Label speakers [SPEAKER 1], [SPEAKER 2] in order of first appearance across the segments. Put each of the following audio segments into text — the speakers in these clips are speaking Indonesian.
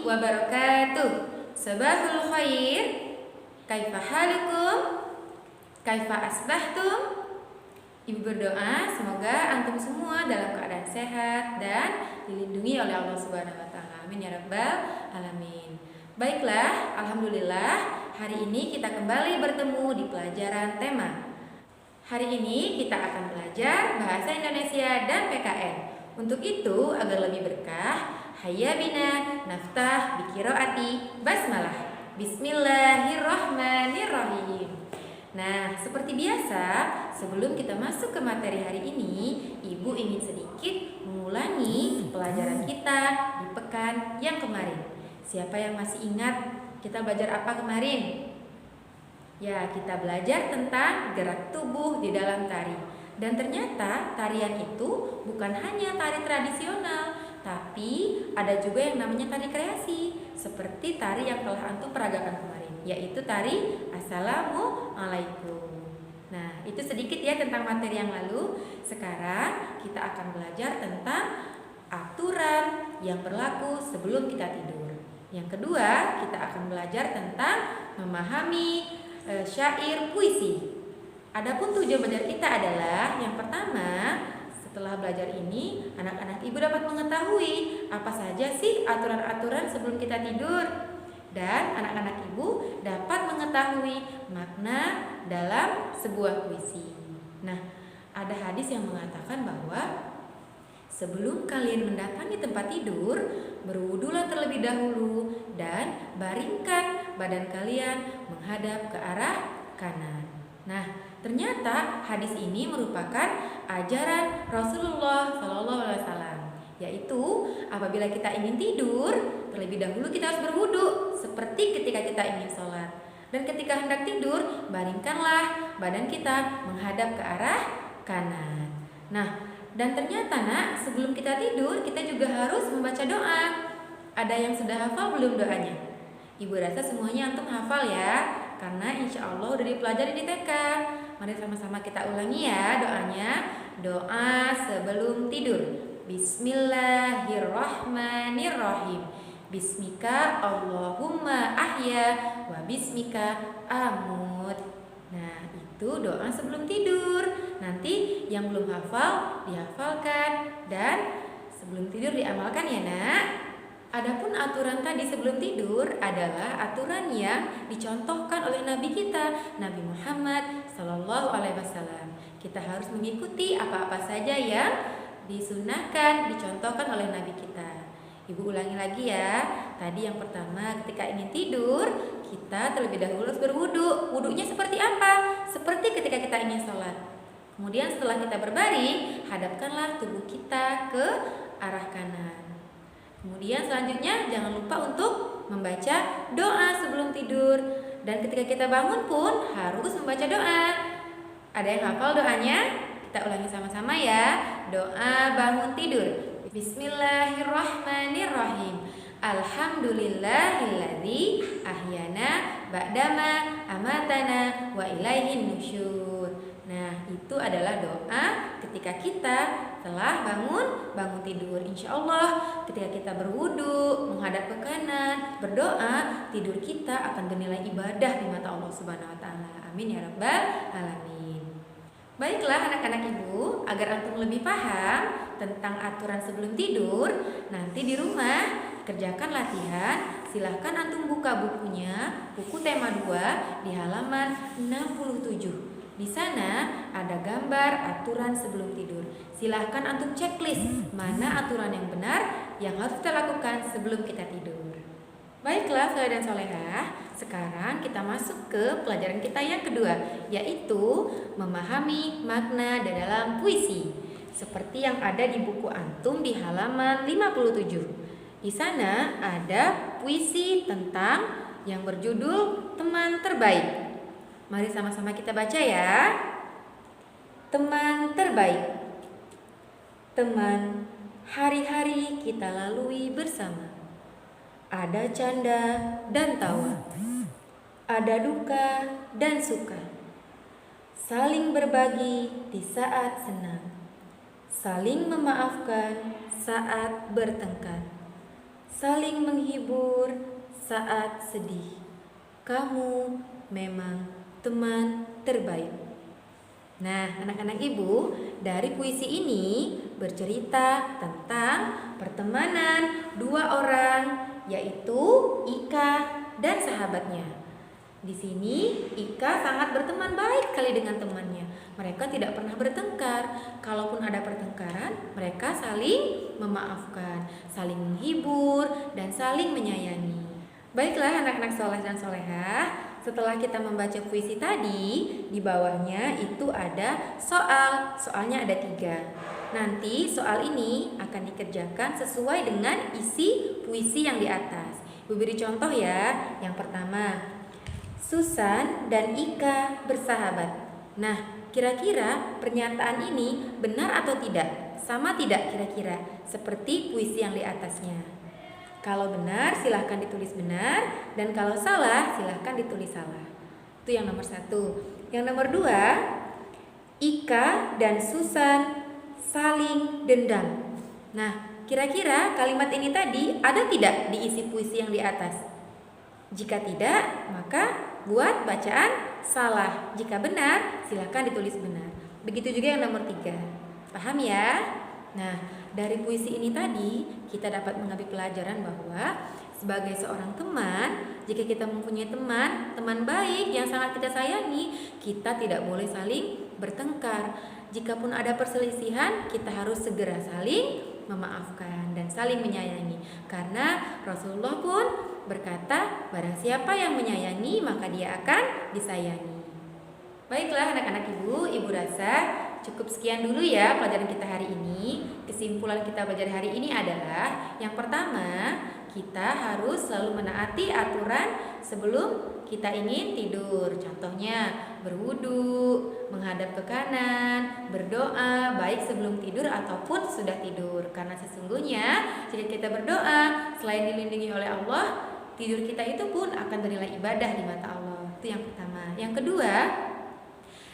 [SPEAKER 1] wabarakatuh. Sabahul khair. Kaifa halukum? Kaifa asbahtum? Ibu berdoa semoga antum semua dalam keadaan sehat dan dilindungi oleh Allah Subhanahu wa taala. Amin ya rabbal alamin. Baiklah, alhamdulillah hari ini kita kembali bertemu di pelajaran tema. Hari ini kita akan belajar bahasa Indonesia dan PKN. Untuk itu, agar lebih berkah, hayya bina naftah biqiraati basmalah. Bismillahirrahmanirrahim. Nah, seperti biasa, sebelum kita masuk ke materi hari ini, Ibu ingin sedikit mengulangi pelajaran kita di pekan yang kemarin. Siapa yang masih ingat kita belajar apa kemarin? Ya, kita belajar tentang gerak tubuh di dalam tari. Dan ternyata tarian itu bukan hanya tari tradisional, tapi ada juga yang namanya tari kreasi, seperti tari yang telah antum peragakan kemarin, yaitu tari Assalamualaikum. Nah, itu sedikit ya tentang materi yang lalu. Sekarang kita akan belajar tentang aturan yang berlaku sebelum kita tidur. Yang kedua, kita akan belajar tentang memahami syair puisi. Adapun tujuan belajar kita adalah yang pertama, setelah belajar ini anak-anak ibu dapat mengetahui apa saja sih aturan-aturan sebelum kita tidur, dan anak-anak ibu dapat mengetahui makna dalam sebuah puisi. Nah, ada hadis yang mengatakan bahwa sebelum kalian mendatangi tempat tidur, berwudulah terlebih dahulu dan baringkan badan kalian menghadap ke arah kanan. Nah, ternyata hadis ini merupakan ajaran Rasulullah SAW, yaitu apabila kita ingin tidur, terlebih dahulu kita harus berwudu, seperti ketika kita ingin sholat. Dan ketika hendak tidur, baringkanlah badan kita menghadap ke arah kanan. Nah, dan ternyata nak, sebelum kita tidur, kita juga harus membaca doa. Ada yang sudah hafal belum doanya? Ibu rasa semuanya antum hafal ya, karena insya Allah udah dipelajari di TK. Mari sama-sama kita ulangi ya doanya. Doa sebelum tidur. Bismillahirrahmanirrahim. Bismika Allahumma ahya wa bismika amut. Nah, itu doa sebelum tidur. Nanti yang belum hafal dihafalkan dan sebelum tidur diamalkan ya nak. Adapun aturan tadi sebelum tidur adalah aturan yang dicontohkan oleh Nabi kita, Nabi Muhammad SAW. Kita harus mengikuti apa-apa saja yang disunahkan, dicontohkan oleh Nabi kita. Ibu ulangi lagi ya. Tadi yang pertama, ketika ingin tidur, kita terlebih dahulu harus berwudu. Wudunya seperti apa? Seperti ketika kita ingin sholat. Kemudian setelah kita berbaring, hadapkanlah tubuh kita ke arah kanan. Kemudian selanjutnya jangan lupa untuk membaca doa sebelum tidur. Dan ketika kita bangun pun harus membaca doa. Ada yang hafal doanya? Kita ulangi sama-sama ya. Doa bangun tidur. Bismillahirrahmanirrahim. Alhamdulillahilladzi ahyana ba'dama amatana wa ilaihin nusyur. Nah, itu adalah doa ketika kita telah bangun tidur. Insya Allah ketika kita berwudu, menghadap ke kanan, berdoa, tidur kita akan bernilai ibadah di mata Allah Subhanahu wa taala. Amin ya rabbal alamin. Baiklah anak-anak ibu, agar antum lebih paham tentang aturan sebelum tidur, nanti di rumah kerjakan latihan. Silahkan antum buka bukunya, buku tema 2 di halaman 67. Di sana ada gambar aturan sebelum tidur. Silahkan antum checklist mana aturan yang benar yang harus kita lakukan sebelum kita tidur. Baiklah soleh dan solehah, sekarang kita masuk ke pelajaran kita yang kedua, yaitu memahami makna di dalam puisi. Seperti yang ada di buku antum di halaman 57. Di sana ada puisi tentang yang berjudul Teman Terbaik. Mari sama-sama kita baca ya. Teman terbaik. Teman, hari-hari kita lalui bersama. Ada canda dan tawa. Ada duka dan suka. Saling berbagi di saat senang. Saling memaafkan saat bertengkar. saling menghibur saat sedih. Kamu memang teman terbaik. Nah, anak-anak ibu, dari puisi ini bercerita tentang pertemanan dua orang, yaitu Ika dan sahabatnya. Di sini Ika sangat berteman baik sekali dengan temannya. Mereka tidak pernah bertengkar. Kalaupun ada pertengkaran, mereka saling memaafkan, saling menghibur, dan saling menyayangi. Baiklah anak-anak soleh dan solehah, setelah kita membaca puisi tadi, di bawahnya itu ada soal. Soalnya ada 3. Nanti soal ini akan dikerjakan sesuai dengan isi puisi yang di atas. Ibu beri contoh ya. Yang pertama, Susan dan Ika bersahabat. Nah, kira-kira pernyataan ini benar atau tidak? Sama tidak kira-kira? Seperti puisi yang di atasnya. Kalau benar silahkan ditulis benar, dan kalau salah silahkan ditulis salah. Itu yang nomor 1. Yang nomor 2, Ika dan Susan saling dendam. Nah, kira-kira kalimat ini tadi ada tidak di isi puisi yang di atas? Jika tidak, maka buat bacaan salah. Jika benar, silakan ditulis benar. Begitu juga yang nomor 3. Paham ya? Nah, dari puisi ini tadi kita dapat mengambil pelajaran bahwa sebagai seorang teman, jika kita mempunyai teman baik yang sangat kita sayangi, kita tidak boleh saling bertengkar. Jikapun ada perselisihan, kita harus segera saling memaafkan dan saling menyayangi. Karena Rasulullah pun berkata, barang siapa yang menyayangi maka dia akan disayangi. Baiklah anak-anak ibu rasa cukup sekian dulu ya pelajaran kita hari ini. Kesimpulan kita belajar hari ini adalah yang pertama, kita harus selalu menaati aturan sebelum kita ingin tidur. Contohnya berwudu, menghadap ke kanan, berdoa baik sebelum tidur ataupun sudah tidur. Karena sesungguhnya jika kita berdoa selain dilindungi oleh Allah, tidur kita itu pun akan bernilai ibadah di mata Allah. Itu yang pertama. Yang kedua,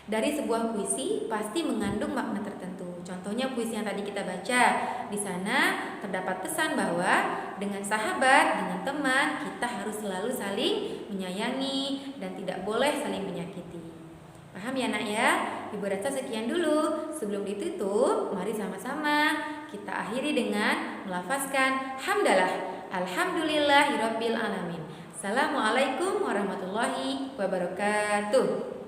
[SPEAKER 1] dari sebuah puisi pasti mengandung makna tertentu. Contohnya puisi yang tadi kita baca. Di sana terdapat pesan bahwa dengan sahabat, dengan teman, kita harus selalu saling menyayangi dan tidak boleh saling menyakiti. Paham ya nak ya? Ibu rasa sekian dulu. Sebelum ditutup, mari sama-sama kita akhiri dengan melafazkan hamdalah. Alhamdulillahirabbil alamin. Assalamualaikum warahmatullahi wabarakatuh.